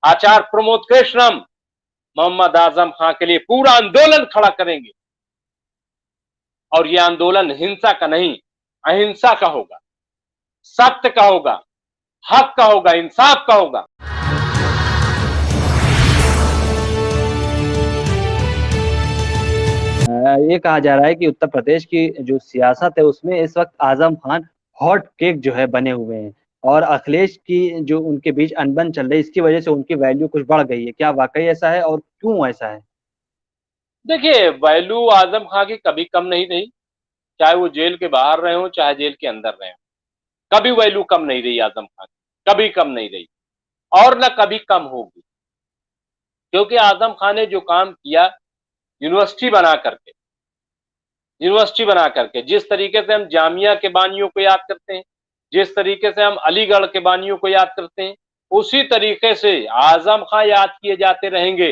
आचार्य प्रमोद कृष्णम मोहम्मद आजम खां के लिए पूरा आंदोलन खड़ा करेंगे और यह आंदोलन हिंसा का नहीं, अहिंसा का होगा, सत्य का होगा, हक का होगा, इंसाफ का होगा। ये कहा जा रहा है कि उत्तर प्रदेश की जो सियासत है उसमें इस वक्त आजम खान हॉट केक जो है बने हुए हैं, और अखिलेश की जो उनके बीच अनबन चल रही है इसकी वजह से उनकी वैल्यू कुछ बढ़ गई है। क्या वाकई ऐसा है और क्यों ऐसा है? देखिए, वैल्यू आजम खां की कभी कम नहीं रही, चाहे वो जेल के बाहर रहे हो चाहे जेल के अंदर रहे हो। कभी वैल्यू कम नहीं रही आजम खान की, कभी कम नहीं रही और न कभी कम होगी। क्योंकि आजम खान ने जो काम किया यूनिवर्सिटी बना करके, यूनिवर्सिटी बना करके, जिस तरीके से हम जामिया के बानियों को याद करते हैं, जिस तरीके से हम अलीगढ़ के बानियों को याद करते हैं, उसी तरीके से आजम खां याद किए जाते रहेंगे।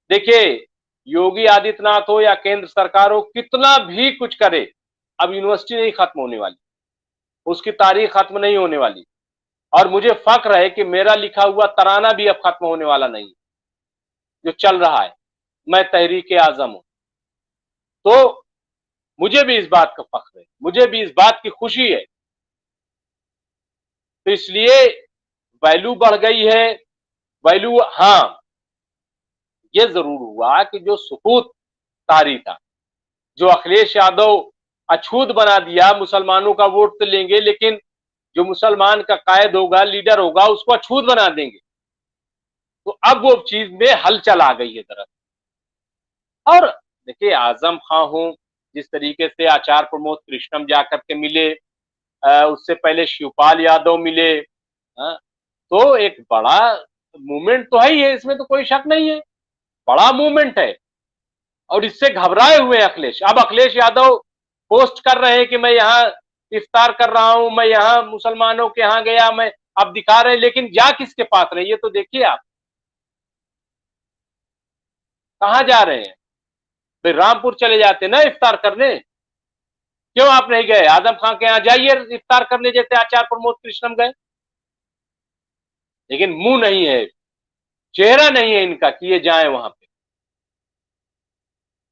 देखिए, योगी आदित्यनाथ हो या केंद्र सरकार हो, कितना भी कुछ करे, अब यूनिवर्सिटी नहीं खत्म होने वाली, उसकी तारीख खत्म नहीं होने वाली। और मुझे फक्र है कि मेरा लिखा हुआ तराना भी अब खत्म होने वाला नहीं, जो चल रहा है, मैं तहरीक आजम हूं। तो मुझे भी इस बात का फख्र है, मुझे भी इस बात की खुशी है। तो इसलिए वैल्यू बढ़ गई है। वैल्यू, हाँ, ये जरूर हुआ कि जो सुकूत तारी था, जो अखिलेश यादव अछूत बना दिया, मुसलमानों का वोट तो लेंगे लेकिन जो मुसलमान का कायद होगा, लीडर होगा, उसको अछूत बना देंगे। तो अब वो चीज में हलचल आ गई है दरअसल। और देखिए, आजम खां हो, जिस तरीके से आचार्य प्रमोद कृष्णम जाकर के मिले, उससे पहले शिवपाल यादव मिले, तो एक बड़ा मूवमेंट तो है ही है, इसमें तो कोई शक नहीं है, बड़ा मूवमेंट है। और इससे घबराए हुए अखिलेश, अब अखिलेश यादव पोस्ट कर रहे हैं कि मैं यहाँ इफ्तार कर रहा हूं, मैं यहाँ मुसलमानों के यहाँ गया, मैं, अब दिखा रहे हैं, लेकिन जा किसके पास रहे ये तो देखिए आप, कहां जा रहे हैं। फिर रामपुर चले जाते ना इफ्तार करने, क्यों आप नहीं गए? आजम खां के यहाँ जाइए इफ्तार करने, जैसे आचार्य प्रमोद कृष्णम गए। लेकिन मुंह नहीं है, चेहरा नहीं है इनका कि ये जाए वहां पे,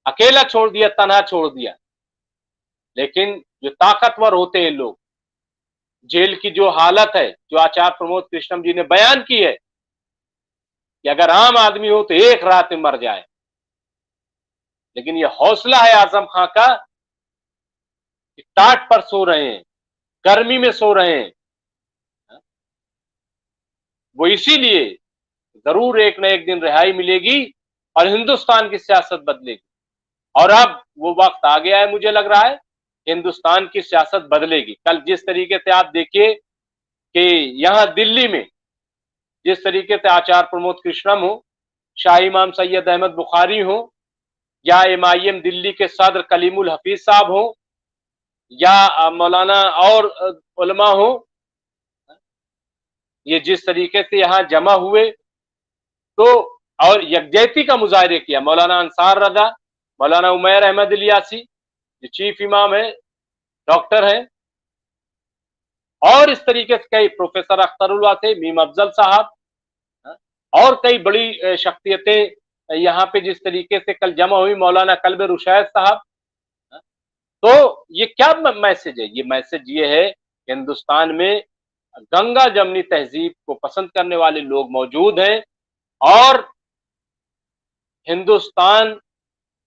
अकेला छोड़ दिया, तनहा छोड़ दिया। लेकिन जो ताकतवर होते हैं लोग, जेल की जो हालत है, जो आचार्य प्रमोद कृष्णम जी ने बयान की है कि अगर आम आदमी हो तो एक रात में मर जाए, लेकिन ये हौसला है आजम खां का कि टाट पर सो रहे हैं, गर्मी में सो रहे हैं। वो इसीलिए जरूर एक न एक दिन रिहाई मिलेगी और हिंदुस्तान की सियासत बदलेगी। और अब वो वक्त आ गया है, मुझे लग रहा है हिंदुस्तान की सियासत बदलेगी। कल जिस तरीके से आप देखिए कि यहां दिल्ली में जिस तरीके से आचार्य प्रमोद कृष्णम हो, शाही इमाम सैयद अहमद बुखारी हो, या एमआईएम दिल्ली के सदर कलीमुल हफीज साहब हो, या मौलाना और उलमा हो, ये जिस तरीके से यहां जमा हुए, तो और यकजहती का मुजाहरे किया, मौलाना अंसार रजा, मौलाना उमैर अहमद इलियासी जो चीफ इमाम है, डॉक्टर हैं, और इस तरीके से कई प्रोफेसर अख्तरुल्ला थे, मीम अफजल साहब, और कई बड़ी शख्सियतें यहाँ पे जिस तरीके से कल जमा हुई, मौलाना कल्ब रुशैद साहब। तो ये क्या मैसेज है? ये मैसेज ये है कि हिंदुस्तान में गंगा जमनी तहजीब को पसंद करने वाले लोग मौजूद हैं, और हिंदुस्तान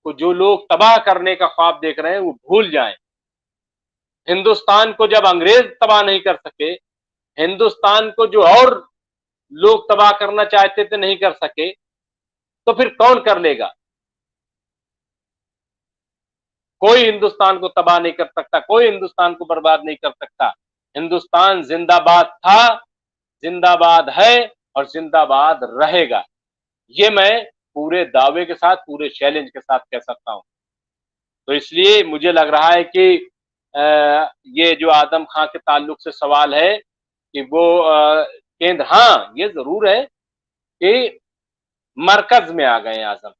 को जो लोग तबाह करने का ख्वाब देख रहे हैं वो भूल जाएं। हिंदुस्तान को जब अंग्रेज तबाह नहीं कर सके, हिंदुस्तान को जो और लोग तबाह करना चाहते थे नहीं कर सके, तो फिर कौन कर लेगा? कोई हिंदुस्तान को तबाह नहीं कर सकता, कोई हिंदुस्तान को बर्बाद नहीं कर सकता। हिंदुस्तान जिंदाबाद था, जिंदाबाद है और जिंदाबाद रहेगा। ये मैं पूरे दावे के साथ, पूरे चैलेंज के साथ कह सकता हूं। तो इसलिए मुझे लग रहा है कि ये जो आजम खां के ताल्लुक से सवाल है कि वो केंद्र, हाँ ये जरूर है कि मरकज में आ गए आजम,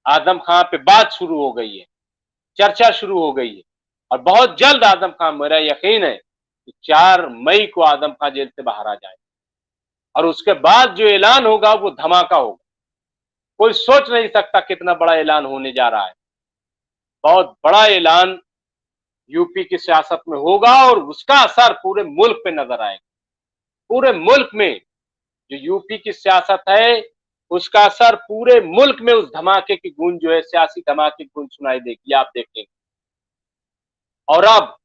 आजम खां पे बात शुरू हो गई है, चर्चा शुरू हो गई है, और बहुत जल्द आजम खां, मेरा यकीन है कि 4 मई को आजम खां जेल से बाहर आ जाए। और उसके बाद जो ऐलान होगा वो धमाका होगा। कोई सोच नहीं सकता कितना बड़ा ऐलान होने जा रहा है। बहुत बड़ा ऐलान यूपी की सियासत में होगा और उसका असर पूरे मुल्क पे नजर आएगा। पूरे मुल्क में जो यूपी की सियासत है उसका असर पूरे मुल्क में उस धमाके की गूंज जो है, सियासी धमाके की गूंज सुनाई देगी, आप देखेंगे। और अब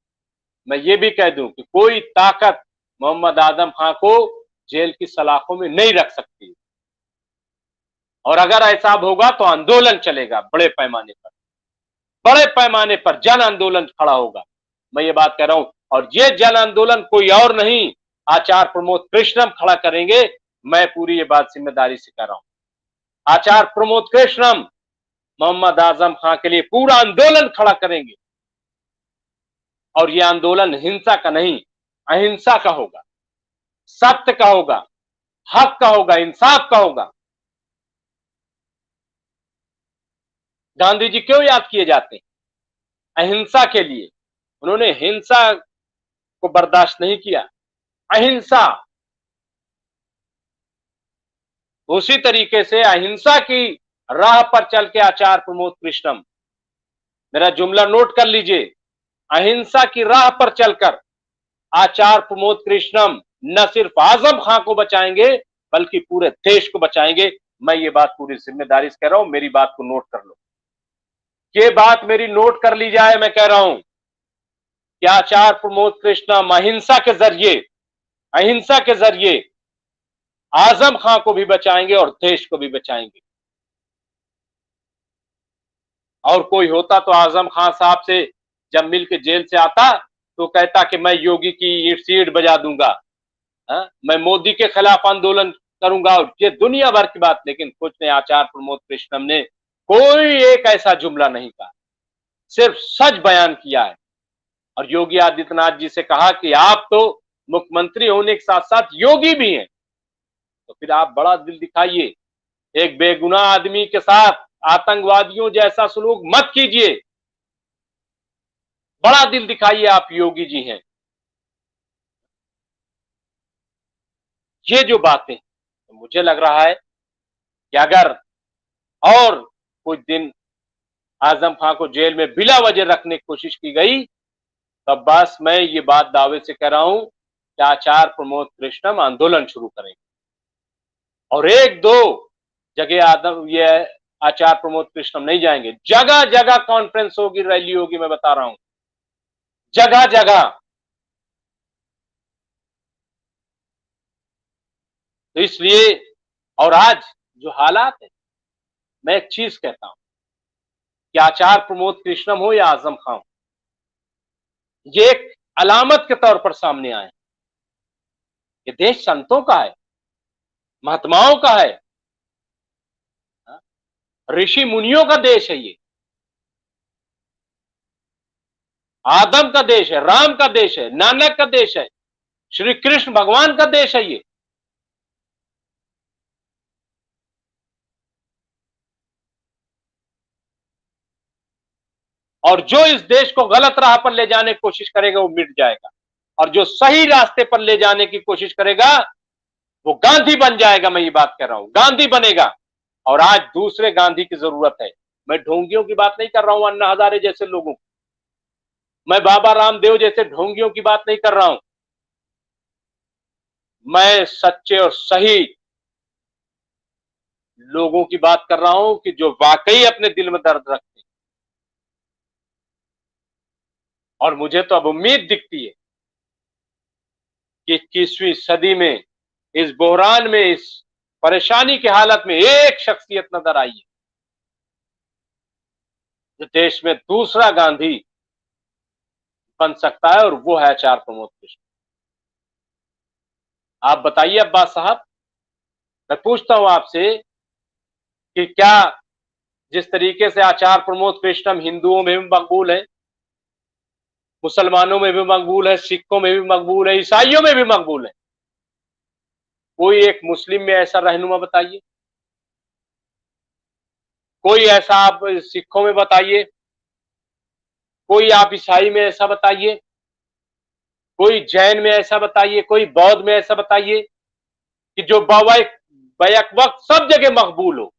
मैं ये भी कह दूं कि कोई ताकत मोहम्मद आजम खां को जेल की सलाखों में नहीं रख सकती। और अगर ऐसा होगा तो आंदोलन चलेगा बड़े पैमाने पर, बड़े पैमाने पर जन आंदोलन खड़ा होगा। मैं ये बात कह रहा हूं। और ये जन आंदोलन कोई और नहीं, आचार्य प्रमोद कृष्णम खड़ा करेंगे। मैं पूरी ये बात जिम्मेदारी से कह रहा हूं। आचार्य प्रमोद कृष्णम मोहम्मद आजम खां के लिए पूरा आंदोलन खड़ा करेंगे। और यह आंदोलन हिंसा का नहीं, अहिंसा का होगा, सत्य का होगा, हक का होगा, इंसाफ का होगा। गांधी जी क्यों याद किए जाते हैं? अहिंसा के लिए। उन्होंने हिंसा को बर्दाश्त नहीं किया, अहिंसा। उसी तरीके से अहिंसा की राह पर चल के आचार्य प्रमोद कृष्णम, मेरा जुमला नोट कर लीजिए, अहिंसा की राह पर चलकर आचार्य प्रमोद कृष्णम न सिर्फ आजम खां को बचाएंगे बल्कि पूरे देश को बचाएंगे। मैं ये बात पूरी जिम्मेदारी से कह रहा हूं, मेरी बात को नोट कर लो। ये बात मेरी नोट कर ली जाए। मैं कह रहा हूं कि आचार्य प्रमोद कृष्णम अहिंसा के जरिए आजम खां को भी बचाएंगे और देश को भी बचाएंगे। और कोई होता तो आजम खान साहब से जब मिल के जेल से आता तो कहता कि मैं योगी की सीट बजा दूंगा, मैं मोदी के खिलाफ आंदोलन करूंगा, और ये दुनिया भर की बात। लेकिन कुछ ने, आचार्य प्रमोद कृष्णम ने कोई एक ऐसा जुमला नहीं कहा, सिर्फ सच बयान किया है। और योगी आदित्यनाथ जी से कहा कि आप तो मुख्यमंत्री होने के साथ साथ योगी भी हैं, तो फिर आप बड़ा दिल दिखाइए। एक बेगुनाह आदमी के साथ आतंकवादियों जैसा सलूक मत कीजिए, बड़ा दिल दिखाइए, आप योगी जी हैं। ये जो बातें, तो मुझे लग रहा है कि अगर और कुछ दिन आजम खां को जेल में बिला वजह रखने की कोशिश की गई, तब बस मैं ये बात दावे से कह रहा हूं कि आचार्य प्रमोद कृष्णम आंदोलन शुरू करेंगे। और एक दो जगह ये आचार्य प्रमोद कृष्णम नहीं जाएंगे, जगह जगह कॉन्फ्रेंस होगी, रैली होगी, मैं बता रहा हूं, जगह जगह। तो इसलिए, और आज जो हालात है, मैं एक चीज कहता हूं कि आचार्य प्रमोद कृष्णम हो या आजम खां, ये एक अलामत के तौर पर सामने आए। ये देश संतों का है, महात्माओं का है, ऋषि मुनियों का देश है। ये आदम का देश है, राम का देश है, नानक का देश है, श्री कृष्ण भगवान का देश है ये। और जो इस देश को गलत राह पर ले जाने की कोशिश करेगा वो मिट जाएगा, और जो सही रास्ते पर ले जाने की कोशिश करेगा वो गांधी बन जाएगा। मैं ये बात कह रहा हूं, गांधी बनेगा। और आज दूसरे गांधी की जरूरत है। मैं ढोंगियों की बात नहीं कर रहा हूं, अन्ना हजारे जैसे लोगों, मैं बाबा रामदेव जैसे ढोंगियों की बात नहीं कर रहा हूं। मैं सच्चे और सही लोगों की बात कर रहा हूं कि जो वाकई अपने दिल में दर्द रखते हैं। और मुझे तो अब उम्मीद दिखती है कि 21वीं सदी में, इस बहरान में, इस परेशानी की हालत में एक शख्सियत नजर आई है जो देश में दूसरा गांधी बन सकता है, और वो है आचार्य प्रमोद कृष्ण। आप बताइए अब्बास साहब, मैं पूछता हूं आपसे कि क्या जिस तरीके से आचार्य प्रमोद कृष्णम हिंदुओं में भी मकबूल है, मुसलमानों में भी मकबूल है, सिखों में भी मकबूल है, ईसाइयों में भी मकबूल है, कोई एक मुस्लिम में ऐसा रहनुमा बताइए, कोई ऐसा आप सिखों में बताइए, कोई आप ईसाई में ऐसा बताइए, कोई जैन में ऐसा बताइए, कोई बौद्ध में ऐसा बताइए। कि जो बैक वक्त सब जगह मकबूल हो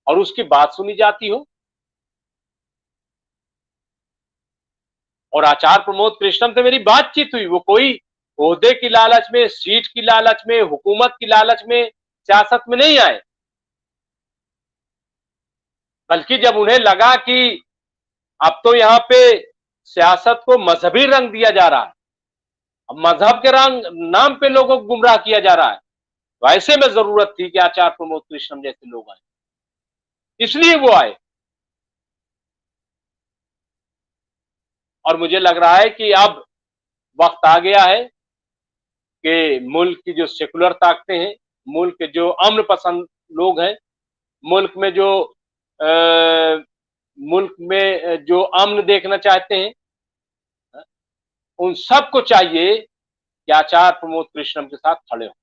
और उसकी बात सुनी जाती हो। और आचार्य प्रमोद कृष्णम से मेरी बातचीत हुई, वो कोई ओहदे की लालच में, सीट की लालच में, हुकूमत की लालच में, सियासत में नहीं आए, बल्कि जब उन्हें लगा कि अब तो यहां पे सियासत को मजहबी रंग दिया जा रहा है, अब मजहब के रंग नाम पे लोगों को गुमराह किया जा रहा है, तो ऐसे में जरूरत थी कि आचार्य प्रमोद कृष्णम जैसे लोग आए, इसलिए वो आए। और मुझे लग रहा है कि अब वक्त आ गया है कि मुल्क की जो सेकुलर ताकतें हैं, मुल्क के जो अमन पसंद लोग हैं, मुल्क में जो मुल्क में जो अमन देखना चाहते हैं, उन सबको चाहिए कि आचार्य प्रमोद कृष्णम के साथ खड़े हों,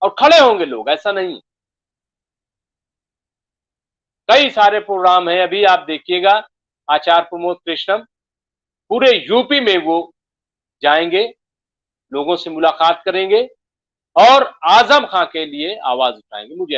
और खड़े होंगे लोग, ऐसा नहीं। कई सारे प्रोग्राम हैं, अभी आप देखिएगा आचार्य प्रमोद कृष्णम पूरे यूपी में वो जाएंगे, लोगों से मुलाकात करेंगे और आजम खां के लिए आवाज उठाएंगे। मुझे